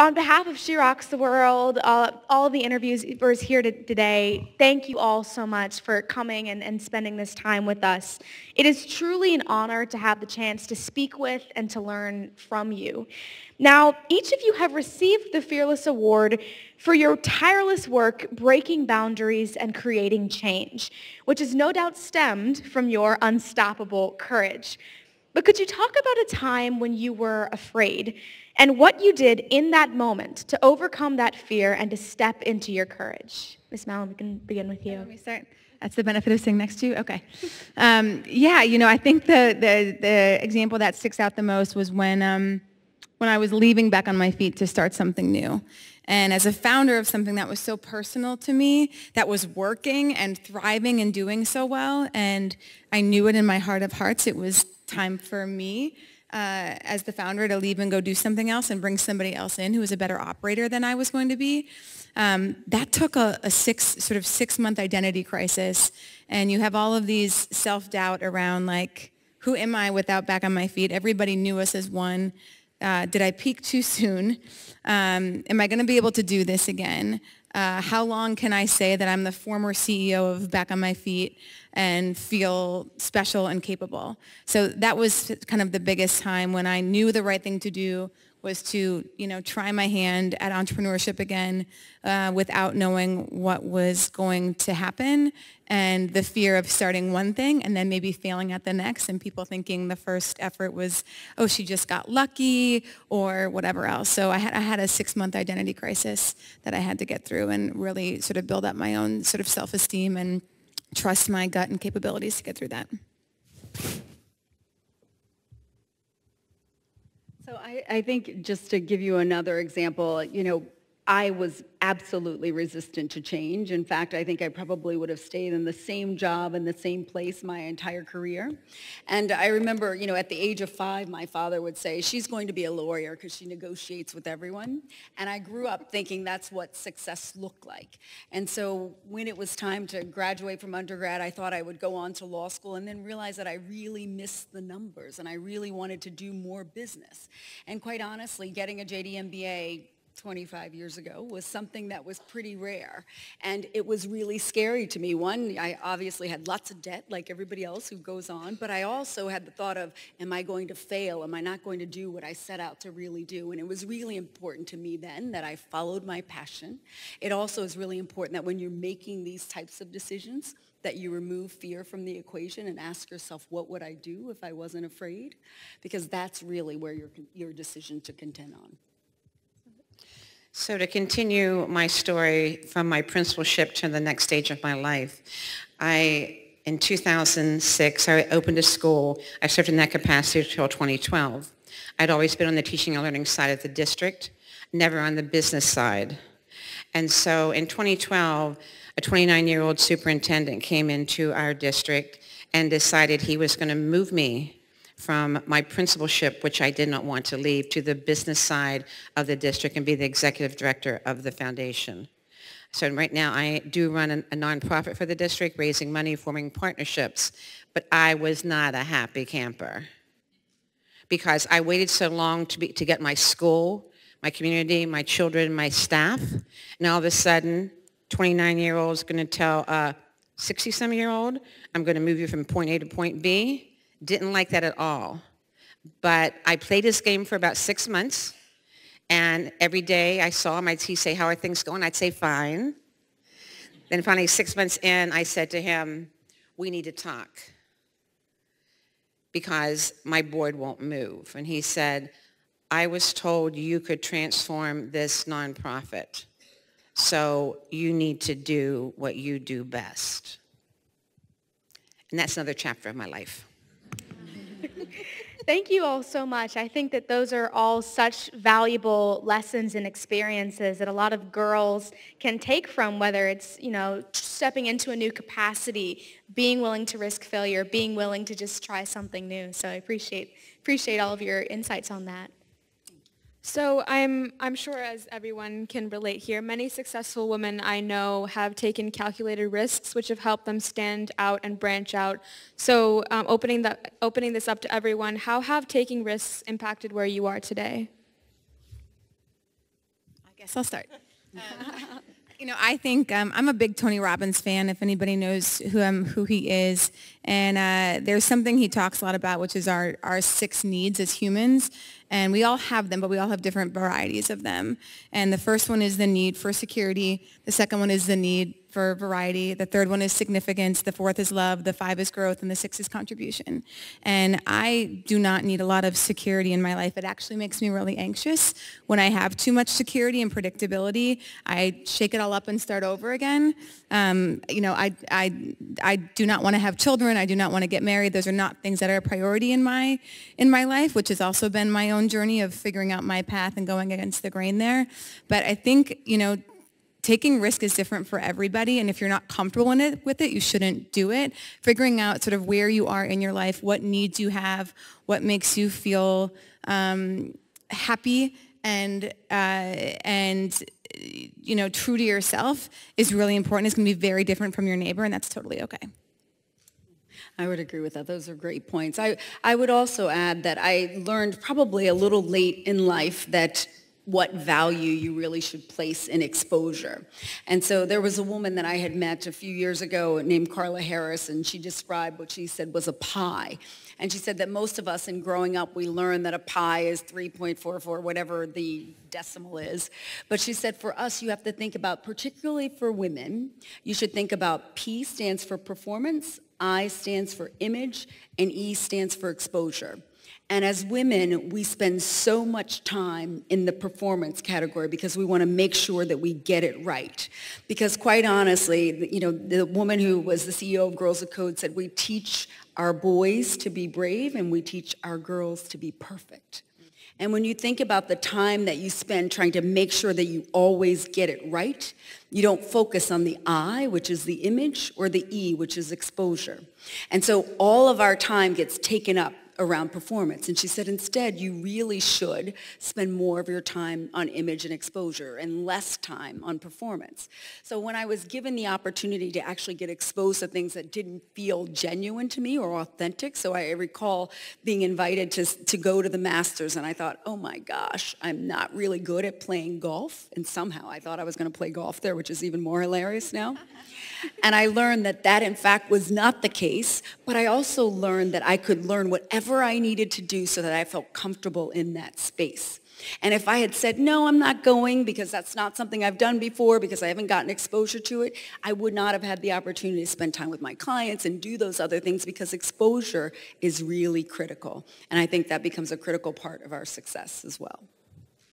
On behalf of She Rocks the World, all of the interviewers here today, thank you all so much for coming and spending this time with us. It is truly an honor to have the chance to speak with and to learn from you. Now, each of you have received the Fearless Award for your tireless work breaking boundaries and creating change, which is no doubt stemmed from your unstoppable courage. But could you talk about a time when you were afraid and what you did in that moment to overcome that fear and to step into your courage? Ms. Malhum, we can begin with you. Let me start. That's the benefit of sitting next to you? Okay. I think the example that sticks out the most was when I was leaving back on my feet to start something new. And as a founder of something that was so personal to me, that was working and thriving and doing so well, and I knew it in my heart of hearts, it was time for me as the founder to leave and go do something else and bring somebody else in who was a better operator than I was going to be. That took a 6-month identity crisis, and you have all of these self-doubt around, like, who am I without back on my feet? Everybody knew us as one. Did I peak too soon? Am I going to be able to do this again? How long can I say that I'm the former CEO of Back on My Feet and feel special and capable? So that was kind of the biggest time when I knew the right thing to do was to, try my hand at entrepreneurship again without knowing what was going to happen, and the fear of starting one thing and then maybe failing at the next, and people thinking the first effort was, oh, she just got lucky or whatever else. So I had a 6-month identity crisis that I had to get through and really sort of build up my own sort of self-esteem and trust my gut and capabilities to get through that. So I think just to give you another example, I was absolutely resistant to change. In fact, I think I probably would have stayed in the same job in the same place my entire career. And I remember, at the age of 5, my father would say, she's going to be a lawyer because she negotiates with everyone. And I grew up thinking that's what success looked like. And so when it was time to graduate from undergrad, I thought I would go on to law school and then realized that I really missed the numbers and I really wanted to do more business. And quite honestly, getting a JD MBA 25 years ago was something that was pretty rare, and it was really scary to me. One, I obviously had lots of debt like everybody else who goes on, but I also had the thought of, am I going to fail? Am I not going to do what I set out to really do? And it was really important to me then that I followed my passion. It also is really important that when you're making these types of decisions, that you remove fear from the equation and ask yourself, what would I do if I wasn't afraid? Because that's really where your decision to contend on. So to continue my story from my principalship to the next stage of my life, in 2006, I opened a school. I served in that capacity until 2012. I'd always been on the teaching and learning side of the district, never on the business side. And so in 2012, a 29-year-old superintendent came into our district and decided he was going to move me from my principalship, which I did not want to leave, to the business side of the district and be the executive director of the foundation. So right now I do run a nonprofit for the district, raising money, forming partnerships, but I was not a happy camper because I waited so long to get my school, my community, my children, my staff, and all of a sudden, 29-year-old is going to tell a 60-some-year-old, I'm going to move you from point A to point B. Didn't like that at all. But I played this game for about 6 months, and every day I saw him, he'd say, how are things going? I'd say, fine. Then finally, 6 months in, I said to him, we need to talk because my board won't move. And he said, I was told you could transform this nonprofit, so you need to do what you do best. And that's another chapter of my life. Thank you all so much. I think that those are all such valuable lessons and experiences that a lot of girls can take from, whether it's, stepping into a new capacity, being willing to risk failure, being willing to just try something new. So I appreciate all of your insights on that. So I'm sure, as everyone can relate here, many successful women I know have taken calculated risks which have helped them stand out and branch out. So opening this up to everyone, how have taking risks impacted where you are today? Guess I'll start. I think I'm a big Tony Robbins fan, if anybody knows who he is. And there's something he talks a lot about, which is our 6 needs as humans. And we all have them, but we all have different varieties of them. And the first one is the need for security. The second one is the need for variety. The third one is significance. The fourth is love. The 5 is growth. And the 6 is contribution. And I do not need a lot of security in my life. It actually makes me really anxious. When I have too much security and predictability, I shake it all up and start over again. I do not want to have children. I do not want to get married. Those are not things that are a priority in my life, which has also been my own journey of figuring out my path and going against the grain there. But I think, taking risk is different for everybody, and if you're not comfortable with it, you shouldn't do it. Figuring out sort of where you are in your life, what needs you have, what makes you feel happy and true to yourself is really important. It's going to be very different from your neighbor, and that's totally okay. I would agree with that. Those are great points. I would also add that I learned probably a little late in life that what value you really should place in exposure. And so there was a woman that I had met a few years ago named Carla Harris, and she described what she said was a pie. And she said that most of us in growing up, we learn that a pie is 3.44, whatever the decimal is. But she said for us, you have to think about, particularly for women, you should think about P stands for performance, I stands for image, and E stands for exposure. And as women, we spend so much time in the performance category because we want to make sure that we get it right. Because quite honestly, the woman who was the CEO of Girls of Code said, we teach our boys to be brave and we teach our girls to be perfect. And when you think about the time that you spend trying to make sure that you always get it right, you don't focus on the I, which is the image, or the E, which is exposure. And so all of our time gets taken up around performance. And she said, instead, you really should spend more of your time on image and exposure and less time on performance. So when I was given the opportunity to actually get exposed to things that didn't feel genuine to me or authentic, so I recall being invited to go to the Masters, and I thought, oh my gosh, I'm not really good at playing golf. And somehow I thought I was going to play golf there, which is even more hilarious now. And I learned that in fact was not the case, but I also learned that I could learn whatever I needed to do so that I felt comfortable in that space. And if I had said, no, I'm not going because that's not something I've done before because I haven't gotten exposure to it, I would not have had the opportunity to spend time with my clients and do those other things because exposure is really critical. And I think that becomes a critical part of our success as well.